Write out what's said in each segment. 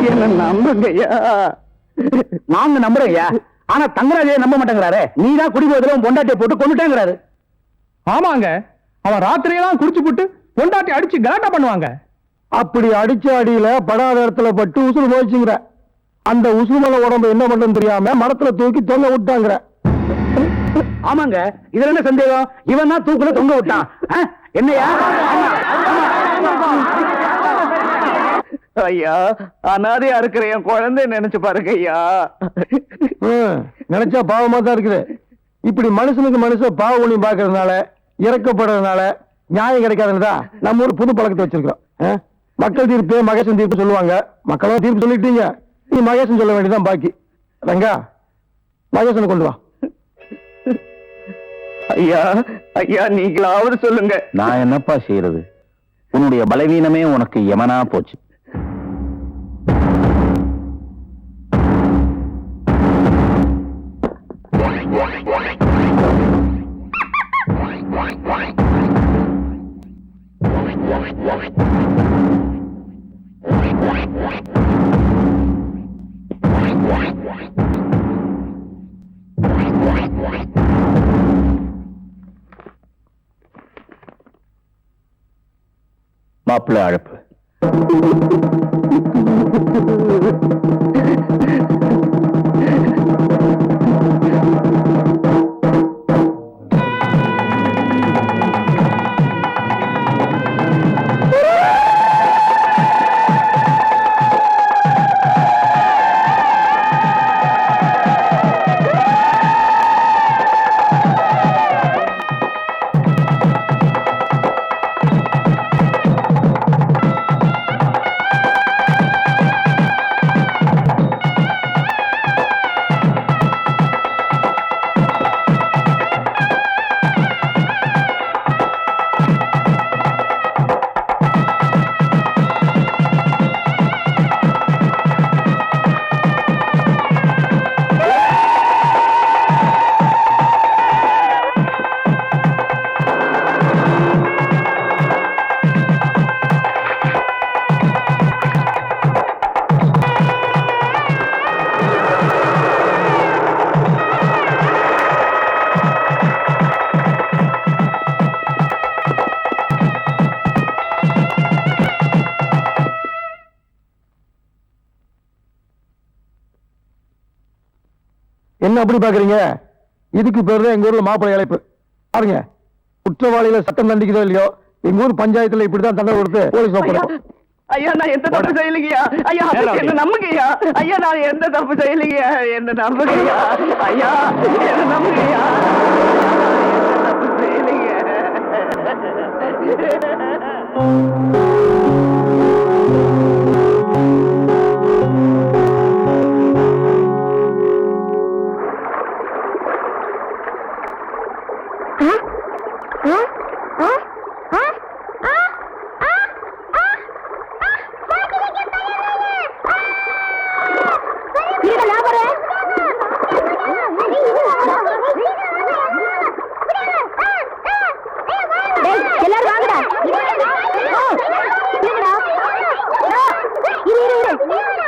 என்ன நம்புங்கய்யா. நாங்க நம்புறோம் ஐயா. ஆனா தங்கராஜே நம்ப மாட்டேங்கிறாரு. நீதான் குடிபோதில பொண்டாட்டியை போட்டு கொண்டுட்டேங்கிறாரு. ஆமாங்க, அவன் ராத்திரியெல்லாம் குடிச்சு போட்டு பொண்டாட்டி அடிச்சு கலாட்டா பண்ணுவாங்க. அப்படி அடிச்ச அடியில படாத இடத்துல பட்டு உசுறு போயிச்சுங்கிற. அந்த உசுறுமலை உடம்பு என்ன பண்றதுன்னு தெரியாம மரத்துல தூக்கி தொங்க விட்டாங்கிற. ஆமாங்க, இதுல என்ன சந்தேகம்? இவன் தான் தூக்குல தொங்க விட்டான். என்னையா? ஐயா, அனாதையா இருக்கிற என் குழந்தை நினைச்சு பாருங்க ஐயா. நினைச்சா பாவமா தான் இருக்குது. இப்படி மனுஷனுக்கு மனுஷன் பாவ ஒண்ணி பாக்குறதுனால, இறக்கப்படுறதுனால நியாயம் கிடைக்காதுன்னு நம்ம ஒரு புது பழக்கத்தை வச்சிருக்கோம். மக்கள் தீர்ப்பு மகேசன் தீர்ப்பு சொல்லுவாங்க. மக்களும் தீர்ப்பு சொல்லிட்டீங்க, நீ மகேசன் சொல்ல வேண்டியதான் பாக்கி. ரங்கா, மகேசனை கொண்டு வா. ஐயா ஐயா, நீங்களாவது சொல்லுங்க. நான் என்னப்பா செய்யறது? உன்னுடைய பலவீனமே உனக்கு யமனா போச்சு. மாப்பிள்ளை அழைப்பு. என்ன அப்படி பாக்குறீங்க? இதுக்கு பேரு எங்க ஊர்ல மாப்பிள்ளை அழைப்பு. பாருங்க, குற்றவாளிகளை சட்டம் தண்டிக்குதோ இல்லையோ, எங்க ஊர் பஞ்சாயத்துல இப்படிதான் தண்டனை கொடுத்து போலீஸ் ஒப்படைப்போம். ஐயா, நான் எந்த தப்பு செய்யலையா? ஐயா, என்ன நம்புங்கய்யா. ஐயா, நான் எந்த தப்பு செய்யலையா? என்ன நம்புங்கய்யா. ஐயா, என்ன நம்புங்கய்யா. தப்பு செய்யலைங்க.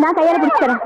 நான் கையால பிடிச்சுறேன்.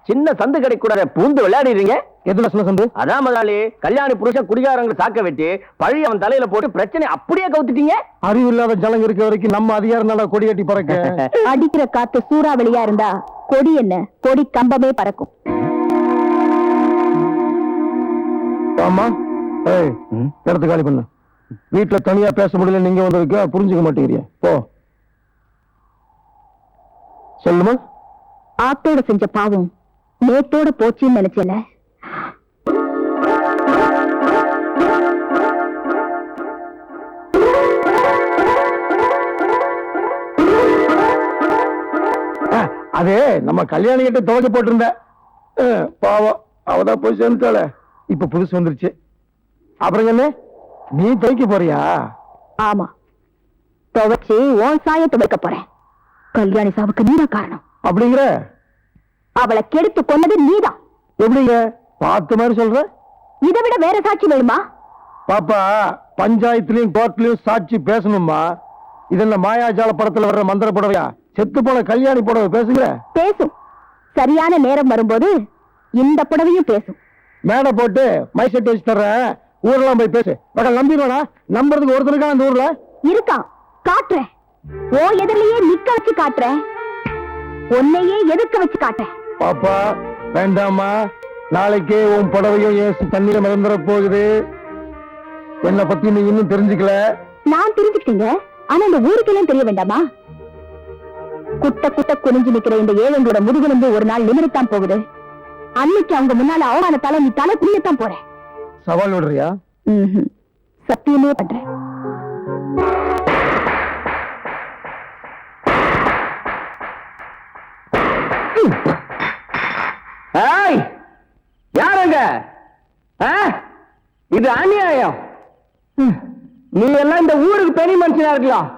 சின்ன சந்து கிடைக்கூடாத பூந்து விளையாடுறீங்க. எதுல சின்ன சந்து? அதான் முதலாளி, கல்யாணி புருஷன் குடிகாரங்களை சாக்க வெட்டி பழி அவன் தலையில போட்டு பிரச்சனை அப்படியே கவுத்துட்டீங்க. அறிவு இல்லாத ஜனங்க இருக்க வரைக்கும் நம்ம அதிகாரம் நல்லா கொடி கட்டி பறக்க. அடிக்கிற காத்து சூறாவளியா இருந்தா கொடி என்ன, கொடி கம்பமே பறக்கும். ஆமா, இடத்து காலி பண்ணு. வீட்டுல தனியா பேச முடியல, நீங்க வந்திருக்க புரிஞ்சுக்க மாட்டேங்கிறியா? போ. சொல்லுமா? ஆத்தோட செஞ்ச பாவம் நேத்தோட போச்சுன்னு நினைச்சல. அது நம்ம கல்யாணி கிட்ட துவைக்க போட்டிருந்த பாவம், அவதான் போய் சேர்ந்துட்டாள. இப்ப புதுசு வந்துருச்சு. அப்புறம் என்ன, நீ துவைக்க போறியா? ஆமா, துவைச்சு உன் சாயத்தை வைக்க போறேன். கல்யாணி சாவுக்கு நீதான் காரணம். அப்படிங்கிற? அவளை கெடுத்து கொன்னது நீதான். எப்படிங்க பார்த்த மாதிரி சொல்ற? இதை விட வேற சாட்சி வேணுமா? பாப்பா, பஞ்சாயத்துலயும் கோர்ட்லயும் சாட்சி பேசணுமா? இதெல்லாம் மாயாஜால படத்துல வர்ற மந்திர புடவையா? செத்து போன கல்யாணி புடவை பேசுகிற? பேசும். சரியான நேரம் வரும்போது இந்த புடவையும் பேசும். மேடை போட்டு மைசெட் வச்சு தர்றேன், ஊரெல்லாம் போய் பேசு. நம்பிடுவானா? நம்புறதுக்கு ஒருத்தருக்கா அந்த ஊர்ல இருக்கான். காட்டுறேன். ஓ எதிரிலேயே நிக்க வச்சு காட்டுறேன். உன்னையே எதிர்க்க வச்சு காட்டேன். பாப்பா வேண்டாமா, நாளைக்கே உன் புடவையும் ஏசு தண்ணீர மறந்துட போகுது. என்னை பத்தி நீ இன்னும் தெரிஞ்சுக்கல. நான் தெரிஞ்சுக்கிட்டீங்க, ஆனா இந்த ஊருக்கெல்லாம் தெரிய வேண்டாமா? குட்ட குட்ட குனிஞ்சு நிக்கிற இந்த ஏழைங்களோட முதுகிலிருந்து ஒரு நாள் நிமிரத்தான் போகுது. அன்னைக்கு அவங்க முன்னால அவமானத்தால நீ தலை குனியத்தான் போற. சவால் விடுறியா? சத்தியமே பண்றேன். யாருங்க? இது அநியாயம். நீ எல்லாம் இந்த ஊருக்கு பெரிய மனுஷனா இருக்கலாம்,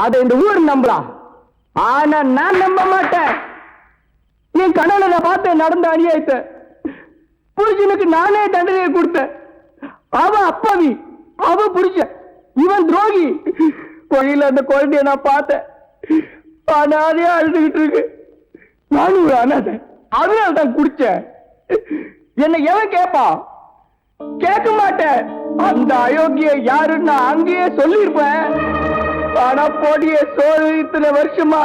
அதை இந்த ஊர் நம்பலாம். ஆனா நான் நம்ப மாட்டேன். நீ கனவுல பார்த்து நடந்த அநியாயத்தை புருஷனுக்கு நானே தண்டனை கொடுத்தேன். அவ அப்பாவி, அவ புருஷன், இவன் துரோகி. கோயில அந்த குழந்தைய நான் பார்த்தேன், அனாதையா அழுதுகிட்டு இருக்கு. நானும் ஒரு அனாதை, அதனால தான் குடிச்சேன். என்ன எவன் கேப்பா? கேட்க மாட்டேன். அந்த அயோக்கிய யாருன்னு அங்கேயே சொல்லிருப்பேன். ஆனா போடிய சோறு இத்தனை வருஷமா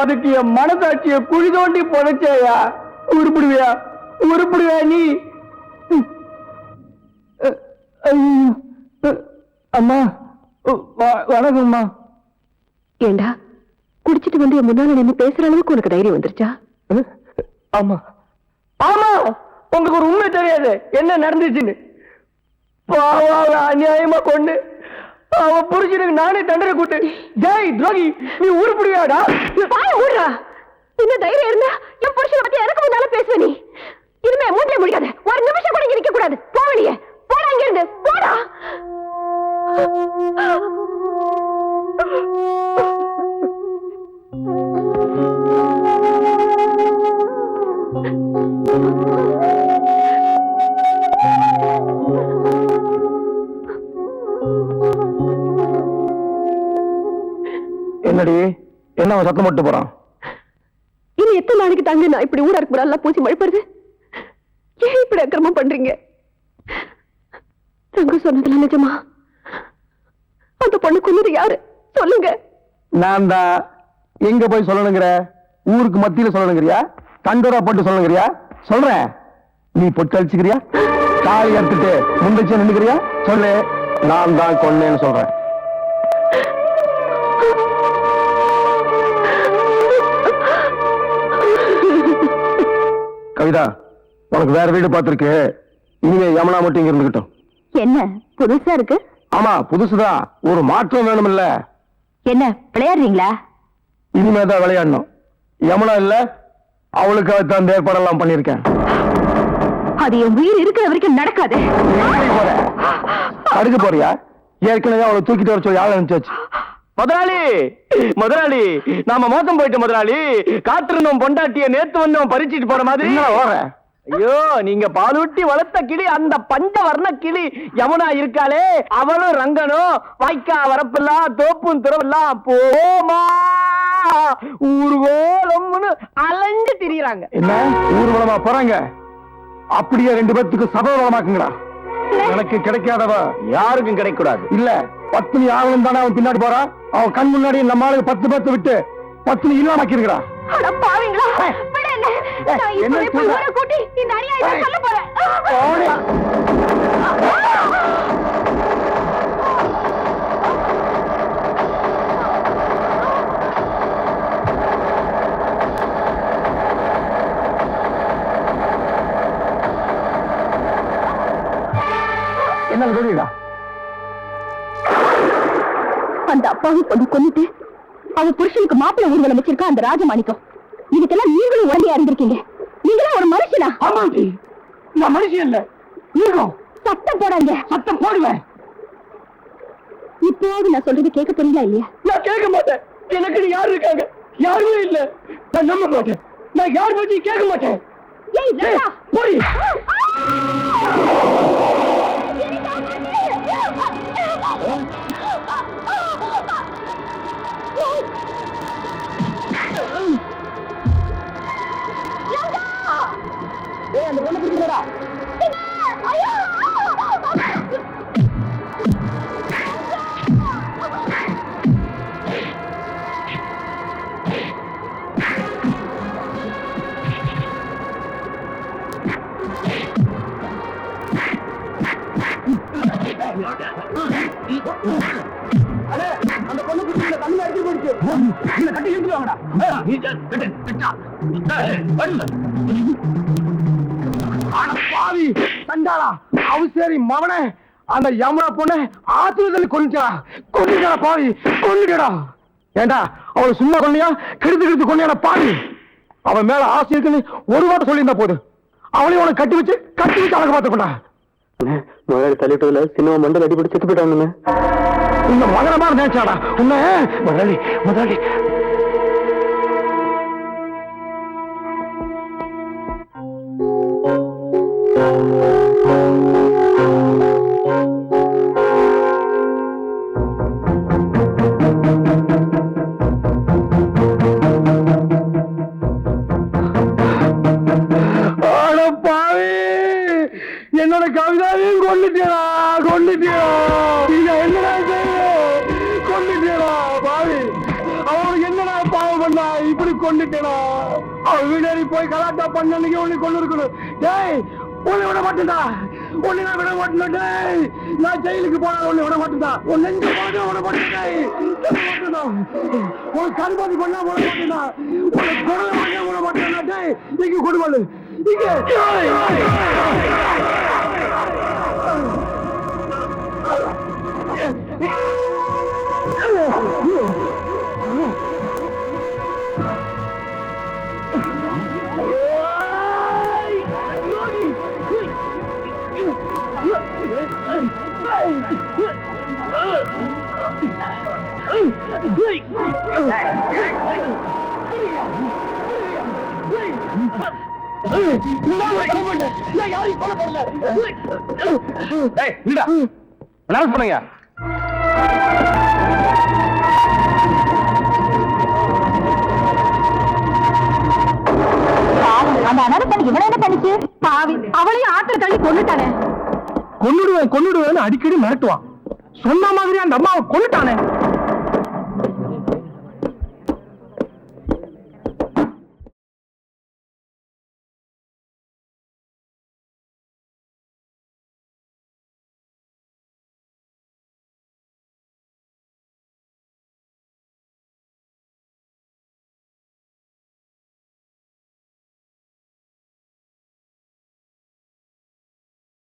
அதுக்கு என் மனசாட்சிய குழி தோண்டி பொழைச்சேயா. உருப்பிடுவியா? உருப்பிடுவியா நீ? அம்மா வணக்கம்மா. ஏண்டா, குடிச்சிட்டு வந்து என் முன்னால நின்று பேசுற அளவுக்கு உனக்கு தைரியம் வந்துருச்சா? ஆமா ஆமா, உங்களுக்கு ஒரு உண்மை தெரியாது என்ன நடந்துச்சுன்னு. பாவாவை அநியாயமா கொண்டு அவ புருஷனுக்கு நானே தண்டனை கூட்டு. ஜெய் துரோகி, நீ உருப்பிடுவியாடா? இந்த தைரியம் இருந்தா என் புருஷனை பத்தி எனக்கு முன்னால பேசுவ நீ. இனிமே மூட்டை முடிக்காத. ஒரு நிமிஷம் கூட நிக்க கூடாது. போவலியே, போடா இங்க இருந்து, போடா. என்னடி, என்ன அவன் சத்தம் போட்டு போறான்? இனி எத்தனை நாளைக்கு தாங்க நான் இப்படி ஊரா இருக்கு நல்லா பூசி மழைப்படுது? ஏன் இப்படி அக்கிரமம் பண்றீங்க? தங்க சொன்னதுல நிஜமா? அந்த பொண்ணு கொன்னது யாரு சொல்லுங்க. நான் தான். எங்க போய் சொல்லணுங்கிற? ஊருக்கு மத்தியில சொல்லணுங்கிறியா? கண்டோரா போட்டு சொல்லணுங்கிறியா? சொல்றேன். நீ பொட்டு அழிச்சுக்கிறியா? தாலி எடுத்துட்டு முந்திச்சு நின்னுக்கிறியா? சொல்லு, நான் தான் கொன்னேன்னு சொல்றேன். கவிதா, உனக்கு வேற வீடு பார்த்திருக்கு. இனிமே யமுனா மட்டும் இங்க இருந்துகிட்டோம். என்ன புதுசா இருக்கு? ஆமா புதுசுதான், ஒரு மாற்றம் வேணும் இல்ல? என்ன விளையாடுறீங்களா? இனிமேதான் விளையாடணும். யமுனா இல்ல, அவளுக்காக தான் ஏற்பாடெல்லாம் பண்ணிருக்கேன். அது என் உயிர் இருக்கிற வரைக்கும் நடக்காது. அடுக்க போறியா? ஏற்கனவே அவளை தூக்கிட்டு வர சொல்லி ஆள் அனுப்பிச்சாச்சு. முதலாளி முதலாளி, நாம மோசம் போயிட்டு முதலாளி. காத்திருந்தோம் பொண்டாட்டிய நேத்து வந்தோம் பறிச்சிட்டு போற மாதிரி. ஐயோ, நீங்க பாலூட்டி வளர்த்த கிளி, அந்த பஞ்ச வர்ண கிளி யமுனா இருக்காளே, அவளும் ரங்கனும் வாய்க்கா வரப்பெல்லாம் தோப்பும் துறவெல்லாம் போமா ஊர்கோலம்னு அலைஞ்சு திரியுறாங்க. என்ன ஊர்வலமா போறாங்க? அப்படியே ரெண்டு பேத்துக்கு சபவலமாக்குங்கடா. எனக்கு கிடைக்காதவ யாருக்கும் கிடைக்க கூடாது. இல்ல, பத்னி ஆகணும் தானே அவன் பின்னாடி போறான். அவன் கண் முன்னாடி நம்ம ஆளுக்கு 10 விட்டு பத்னி இல்லாமக்கிறா. கூட்டி இந்த அநியாயத்தை சொல்ல போறேன். என்ன சொல்லிடா? அந்த அப்பாவை பொண்ணு கொண்டுட்டு அவன் புருஷனுக்கு மாப்பிள்ளை ஊர்வலம் வச்சிருக்கா அந்த ராஜமாணிக்கம். இதுக்கெல்லாம் நீங்களும் உடனே அறிந்திருக்கீங்க. நீங்களும் ஒரு மனுஷன் மனுஷனா? ஆமாண்டி, நான் மனுஷன் இல்ல, மிருகம். சத்தம் போடாங்க. சத்தம் போடுவேன். இப்போது நான் சொல்றது கேட்க போறீங்களா இல்லையா? நான் கேட்க மாட்டேன். எனக்கு யாரு இருக்காங்க? யாருமே இல்ல. நான் நம்ப மாட்டேன். நான் யார் பத்தி கேட்க மாட்டேன். ஏய் ராஜா, போடி. ஏய், அந்த பொண்ணு பிடிக்கிறடா. அந்த பொண்ணு பிடிக்கிற தண்ணி அடிச்சு போயிடுச்சு. இந்த கட்டி இழுத்துவாங்கடா. பாவி தண்டாளா, அவசரி மவனே, அந்த யமுனா பொண்ணு ஆத்துறதுல கொண்டுட்டா பாவி, கொண்டுட்டா. ஏண்டா அவளை சும்மா கொண்டியா, கெடுத்து கொண்டியா பாவி? அவன் மேல ஆசை இருக்குன்னு ஒரு வாரம் சொல்லியிருந்தா போது, அவளையும் உனக்கு கட்டி வச்சு அழகு பார்த்துக்கொண்டா. முதலாளி தள்ளிட்டதுல சினிமா மண்டல் அடிப்படி செத்து போயிட்டாங்க. இந்த மகனமா நினைச்சாடா உன்ன முதலாளி. என்னோட கவிதாவையும் கொண்டுட்டேடா. என்னடா கொண்டுட்டேடா பாவி. அவனுக்கு என்னடா பாவம் பண்ணா இப்படி கொண்டுட்டேடா. அவன் வீடாரி போய் கலாட்டா பண்ணி உன்னை கொண்டு இருக்கணும். டேய், உன்னை விட மாட்டேன்டா. உன்னை நான் விட மாட்டேன். டேய், நான் ஜெயிலுக்கு போன உன்னை விட மாட்டேன்டா. உன் நெஞ்சு போன விட மாட்டேன்டா. உன் கருமாதி பண்ணா விட மாட்டேன்டா. உன்னை குரல் வாங்க விட மாட்டேன்டா. டேய், இங்க கொடுவாள் இங்க. பண்ணுங்க. அந்த அனர்த்தம் இவனை என்ன பண்ணிச்சு? பாவி, அவளையும் ஆத்துல தள்ளி கொண்டுட்டானே. கொன்னுடுவேன் அடிக்கடி மிரட்டுவான். சொன்ன மாதிரி அந்த அம்மாவை கொண்டுட்டானே.